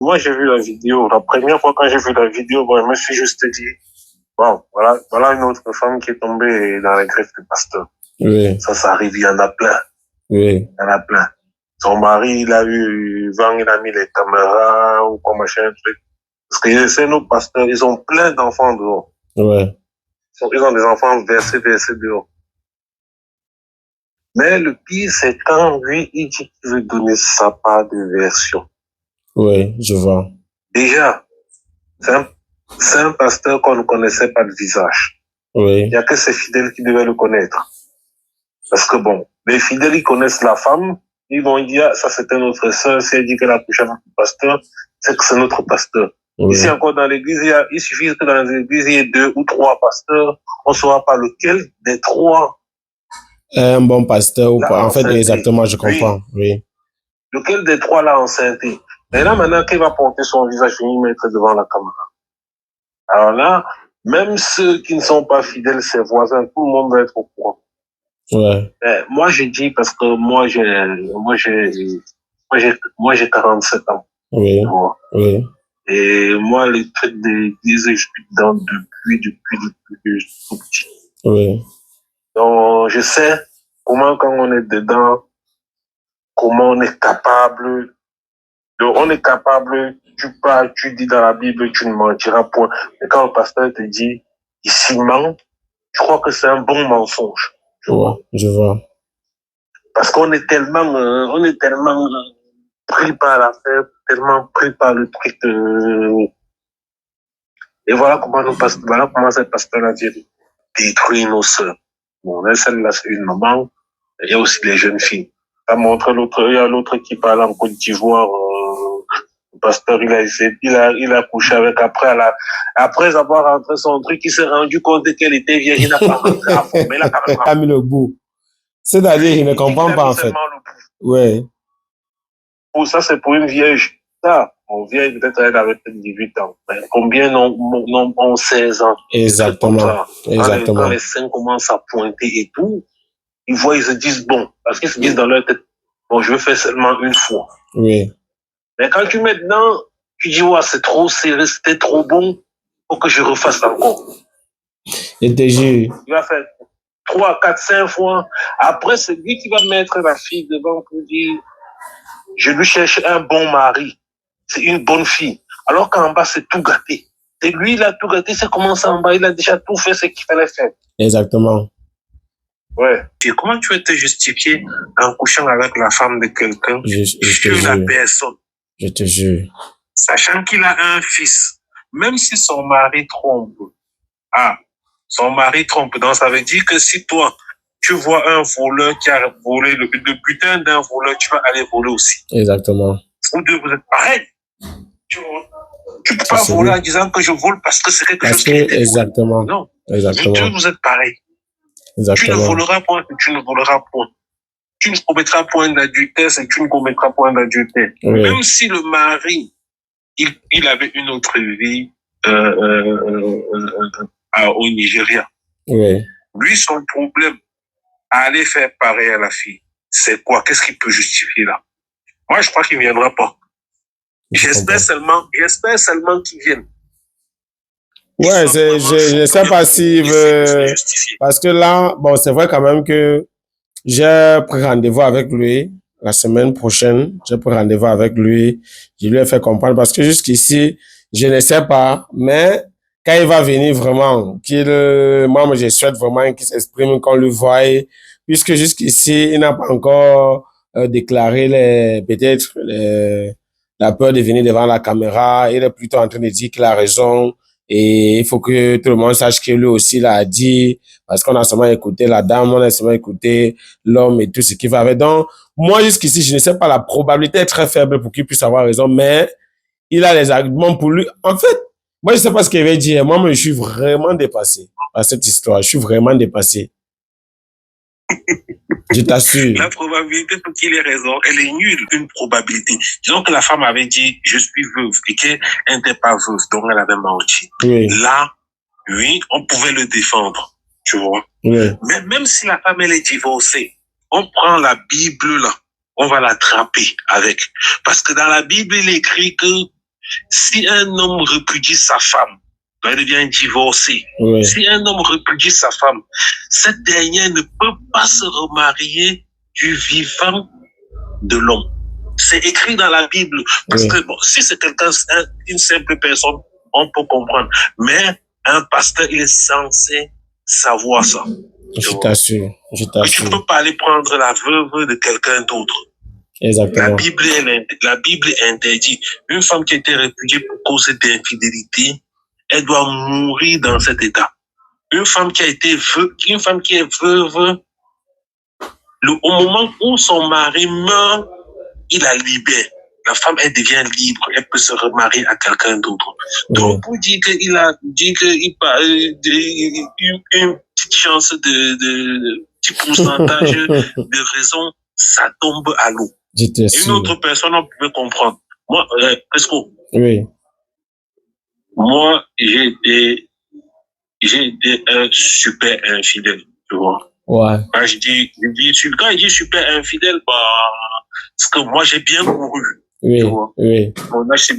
Moi, j'ai vu la vidéo. La première fois quand j'ai vu la vidéo, bon, je me suis juste dit, bon, voilà une autre femme qui est tombée dans les griffes du pasteur. Oui. Ça arrive, il y en a plein. Oui. Il y en a plein. Son mari, il a eu vent, il a mis les caméras ou comme machin, truc. Parce que c'est nos pasteurs, ils ont plein d'enfants dehors. Ouais. Ils ont des enfants versés dehors. Mais le pire, c'est quand lui, il dit qu'il veut donner sa part de version. Oui, je vois. Déjà, c'est un pasteur qu'on ne connaissait pas de visage. Oui. Il n'y a que ses fidèles qui devaient le connaître. Parce que bon, les fidèles, ils connaissent la femme, ils vont dire, ça c'était notre sœur, si elle dit qu'elle a couché avec le pasteur, c'est que c'est notre pasteur. Oui. Ici encore dans l'église, il suffit que dans l'église, il y ait 2 ou 3 pasteurs, on ne saura pas lequel des 3. Un bon pasteur ou là, pas. En fait, enceinté. exactement, je comprends. Oui. Lequel des 3 l'a enceinté. Et là, maintenant, qu'il va porter son visage, venir mettre devant la caméra. Alors là, même ceux qui ne sont pas fidèles, ses voisins, tout le monde va être au courant. Ouais. Moi, j'ai dit parce que moi, j'ai 47 ans. Oui. Oui. Et moi, les trucs d'église, je suis dedans depuis que je suis tout petit. Oui. Donc, je sais comment, quand on est dedans, comment on est capable. Donc, on est capable, tu parles, tu dis dans la Bible, tu ne mentiras point. Mais quand le pasteur te dit, ici ment, je crois que c'est un bon mensonge. Je vois. Parce qu'on est tellement, pris par l'affaire, tellement pris par le truc. Et voilà comment cette pasteur-là dit détruire nos sœurs. Bon, celle-là, c'est une maman. Il y a aussi les jeunes filles. Ça montre il y a l'autre qui parle en Côte d'Ivoire. Le pasteur, il a couché avec après avoir rentré son truc, il s'est rendu compte qu'elle était vierge, il n'a pas rentré à fond, mais il a quand même Il a mis le bout. C'est-à-dire, il ne comprend pas, en fait. Ouais. Pour ça, c'est pour une vierge. Ça, on vieille, peut-être elle avait peut-être 18 ans. Mais combien ont 16 ans? Exactement. Quand les seins commencent à pointer et tout, ils se disent, bon, parce qu'ils se disent dans leur tête, bon, je vais faire seulement une fois. Oui. Mais quand tu mets dedans, tu dis, ouais, c'est trop serré, c'était trop bon, faut que je refasse encore. Et te jure. Il va faire 3, 4, 5 fois. Après, c'est lui qui va mettre la fille devant pour dire, je lui cherche un bon mari. C'est une bonne fille. Alors qu'en bas, c'est tout gâté. Et lui, il a tout gâté, c'est commencé en bas, il a déjà tout fait ce qu'il fallait faire. Exactement. Ouais. Et comment tu vas te justifier en couchant avec la femme de quelqu'un sur la personne? Je te jure. Sachant qu'il a un fils, même si son mari trompe. Son mari trompe. Donc, ça veut dire que si toi, tu vois un voleur qui a volé le putain d'un voleur, tu vas aller voler aussi. Exactement. Vous deux, vous êtes pareils. Tu peux pas voler en disant que je vole parce que c'est quelque chose qui est exactement. Non. Exactement. Vous deux, vous êtes pareils. Exactement. Tu ne voleras point, tu ne voleras point. Tu ne commettras point d'adultère, c'est tu ne commettras point d'adultère. Oui. Même si le mari, il avait une autre vie au Nigeria. Oui. Lui, son problème, à aller faire pareil à la fille, c'est quoi? Qu'est-ce qu'il peut justifier là? Moi, je crois qu'il ne viendra pas. J'espère seulement qu'il vienne. Ouais, je ne sais pas s'il veut. Parce que là, bon, c'est vrai quand même que j'ai pris rendez-vous avec lui la semaine prochaine. J'ai pris rendez-vous avec lui. Je lui ai fait comprendre parce que jusqu'ici, je ne sais pas, mais quand il va venir vraiment, moi, je souhaite vraiment qu'il s'exprime, qu'on le voie, puisque jusqu'ici, il n'a pas encore déclaré peut-être la peur de venir devant la caméra. Il est plutôt en train de dire qu'il a raison et il faut que tout le monde sache que lui aussi l'a dit parce qu'on a seulement écouté la dame, on a seulement écouté l'homme et tout ce qui va avec. Donc, moi, jusqu'ici, je ne sais pas, la probabilité est très faible pour qu'il puisse avoir raison, mais il a les arguments pour lui. En fait, moi, je ne sais pas ce qu'il veut dire. Moi, je suis vraiment dépassé par cette histoire. Je suis vraiment dépassé. Je t'assure. La probabilité pour qu'il ait raison, elle est nulle, une probabilité. Disons que la femme avait dit, je suis veuve, et qu'elle n'était pas veuve, donc elle avait menti. Oui. Là, oui, on pouvait le défendre, tu vois. Oui. Mais même si la femme, elle est divorcée, on prend la Bible, là, on va l'attraper avec. Parce que dans la Bible, il est écrit que Si un homme repudie sa femme, elle devient divorcée. Oui. Si un homme repudie sa femme, cette dernière ne peut pas se remarier du vivant de l'homme. C'est écrit dans la Bible. Parce que bon, si c'est quelqu'un, une simple personne, on peut comprendre. Mais un pasteur, il est censé savoir ça. Je t'assure. Je Tu t'assure. ne peux pas aller prendre la veuve de quelqu'un d'autre. Exactement. La Bible interdit. Une femme qui a été répudiée pour cause d'infidélité, elle doit mourir dans cet état. Une femme qui est veuve, au moment où son mari meurt, il la libère. La femme, elle devient libre. Elle peut se remarier à quelqu'un d'autre. Donc, pour dire qu'il a une petite chance petit pourcentage de raison, ça tombe à l'eau. Une autre personne, on pouvait comprendre. Moi, Presco. Oui. Moi, j'ai été un super infidèle, tu vois. Ouais. Quand je dis super infidèle, parce que moi, j'ai bien couru. Oui, tu vois. Oui. Moi, je sais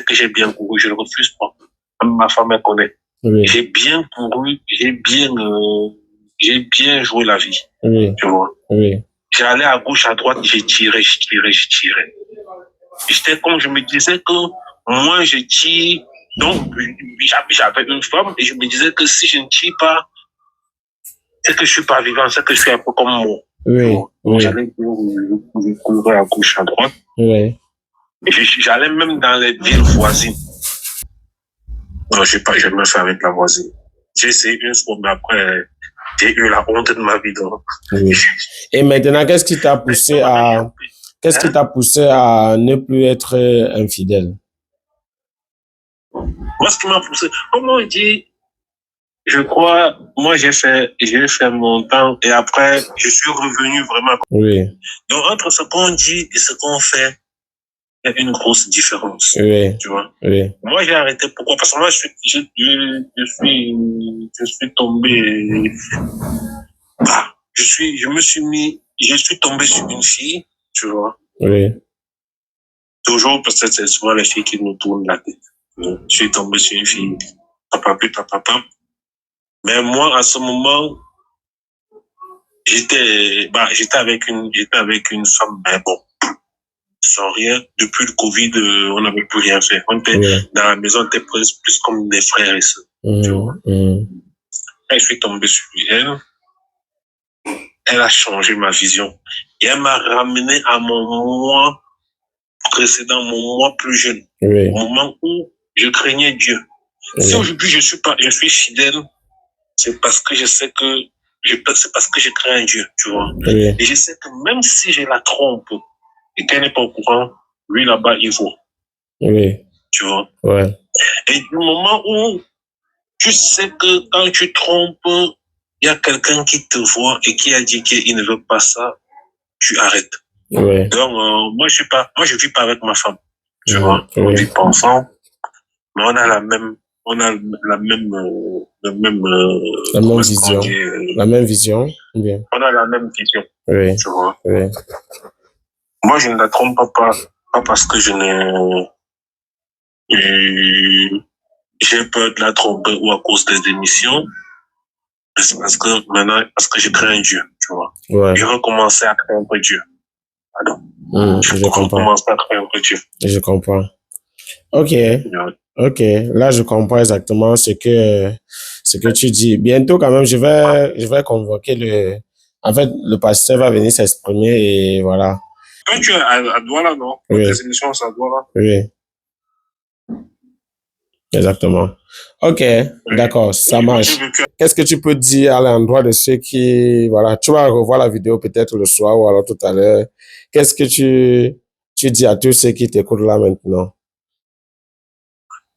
que j'ai bien couru, je ne refuse pas. Même ma femme, elle connaît. Oui. J'ai bien couru, j'ai bien joué la vie. Oui. Tu vois. Oui. J'allais à gauche, à droite, je tirais. J'étais comme je me disais que moi, je tire. Donc, j'avais une femme et je me disais que si je ne tire pas, c'est que je suis pas vivant, c'est que je suis un peu comme moi. Oui. Donc, j'allais courir à gauche, à droite. Oui. Et j'allais même dans les villes voisines. Non, je n'ai pas jamais fait avec la voisine. J'ai essayé une fois, mais après, j'ai eu la honte de ma vie. Donc. Oui. Et maintenant, qu'est-ce qui t'a poussé à ne plus être infidèle? Moi, ce qui m'a poussé, comment on dit, je crois, moi, j'ai fait mon temps et après, je suis revenu vraiment. Oui. Donc, entre ce qu'on dit et ce qu'on fait, il y a une grosse différence. Oui. Tu vois? Oui. Moi, j'ai arrêté. Pourquoi? Parce que moi, je suis tombé. Je suis tombé sur une fille, tu vois. Oui. Toujours parce que c'est souvent les filles qui nous tournent la tête. Je suis tombé sur une fille, papa. Mais moi, à ce moment, j'étais avec une femme, mais bon, sans rien. Depuis le Covid, on n'avait plus rien fait. On était dans la maison, on était plus comme des frères et sœurs. Tu vois. Et je suis tombé sur elle. Elle a changé ma vision. Et elle m'a ramené à mon moi précédent, mon moi plus jeune. Oui. Au moment où je craignais Dieu. Oui. Si aujourd'hui je suis fidèle, c'est parce que je sais que c'est parce que je crains Dieu, tu vois. Oui. Et je sais que même si je la trompe et qu'elle n'est pas au courant, lui là-bas, il vaut. Oui. Tu vois. Ouais. Et du moment où tu sais que quand tu trompes, il y a quelqu'un qui te voit et qui a dit qu'il ne veut pas ça, tu arrêtes. Oui. Donc, moi, je vis pas avec ma femme. Tu vois. On vit pas ensemble, mais on a la même vision. La même vision. Bien. On a la même vision. Oui. Tu vois. Oui. Moi, je ne la trompe pas parce que j'ai peur de la tromper ou à cause des émissions. C'est parce que je crains Dieu, tu vois. Ouais. Je recommençais à craindre Dieu. Pardon. Je comprends. À craindre Dieu. Je comprends. Ok. Ok. Là, je comprends exactement ce que tu dis. Bientôt, quand même, je vais convoquer en fait, le pasteur va venir s'exprimer et voilà. Toi, tu es à Douala, non? Oui. Tes émissions, c'est à Douala? Oui. Exactement. Ok, d'accord, ça marche. Qu'est-ce que tu peux dire à l'endroit de ceux qui, voilà, tu vas revoir la vidéo peut-être le soir ou alors tout à l'heure. Qu'est-ce que tu dis à tous ceux qui t'écoutent là maintenant?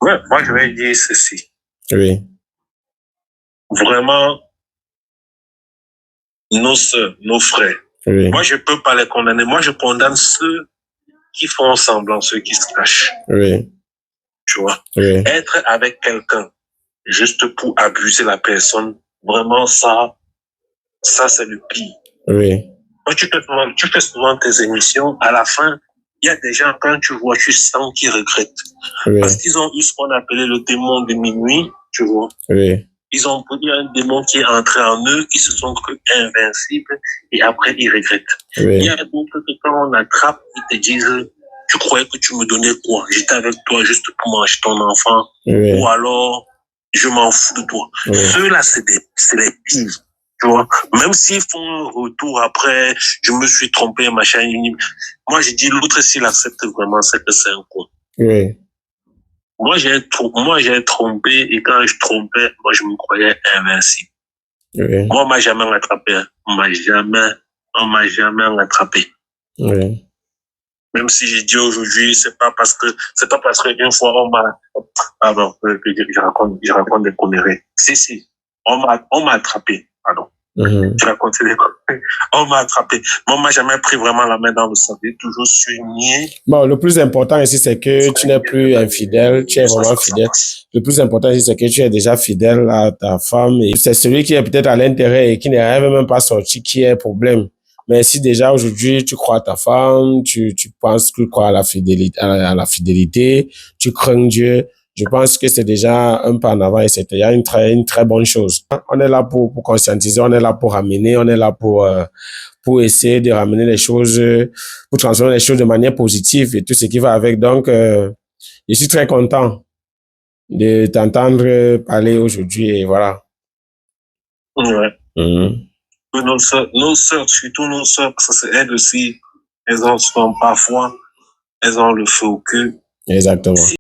Ouais, moi je vais dire ceci. Oui. Vraiment, nos sœurs, nos frères. Oui. Moi, je peux pas les condamner. Moi, je condamne ceux qui font semblant, ceux qui se cachent. Oui. Tu vois. Oui. Être avec quelqu'un juste pour abuser la personne, vraiment ça c'est le pire. Oui. Moi, tu fais souvent tes émissions, à la fin, il y a des gens, quand tu vois, tu sens qu'ils regrettent. Oui. Parce qu'ils ont eu ce qu'on appelait le démon de minuit, tu vois. Oui. Ils ont eu un démon qui est entré en eux, ils se sont crus invincibles et après ils regrettent. Oui. Il y a d'autres que quand on attrape, ils te disent, tu croyais que tu me donnais quoi? J'étais avec toi juste pour manger ton enfant. Oui. Ou alors, je m'en fous de toi. Oui. Ceux-là, c'est les pires. Tu vois, même s'ils font un retour après, je me suis trompé, machin. Moi, j'ai dit, l'autre, s'il accepte vraiment, c'est que c'est un con. Oui. Moi, j'ai trompé, et quand je trompais, moi, je me croyais invincible. Oui. Moi, on m'a jamais rattrapé. On m'a jamais rattrapé. Oui. Même si j'ai dit aujourd'hui, c'est pas parce qu'une fois on m'a, je raconte des conneries. Si, on m'a attrapé, pardon. Je raconte des conneries. On m'a attrapé. Moi, on m'a jamais pris vraiment la main dans le sang. J'ai toujours souligné. Bon, le plus important ici, c'est que tu n'es plus infidèle, tu es vraiment fidèle. Le plus important ici, c'est que tu es déjà fidèle à ta femme et c'est celui qui est peut-être à l'intérieur et qui ne rêve même pas sorti qui est problème. Mais si déjà aujourd'hui tu crois à ta femme, tu penses que tu crois à la fidélité, tu crains Dieu, je pense que c'est déjà un pas en avant et c'est déjà une très bonne chose. On est là pour conscientiser, on est là pour ramener, on est là pour essayer de ramener les choses, pour transformer les choses de manière positive et tout ce qui va avec. Donc, je suis très content de t'entendre parler aujourd'hui et voilà. Ouais. Nos sœurs, surtout nos sœurs, parce que elles aussi, elles ont parfois, elles ont le feu au cul. Exactement.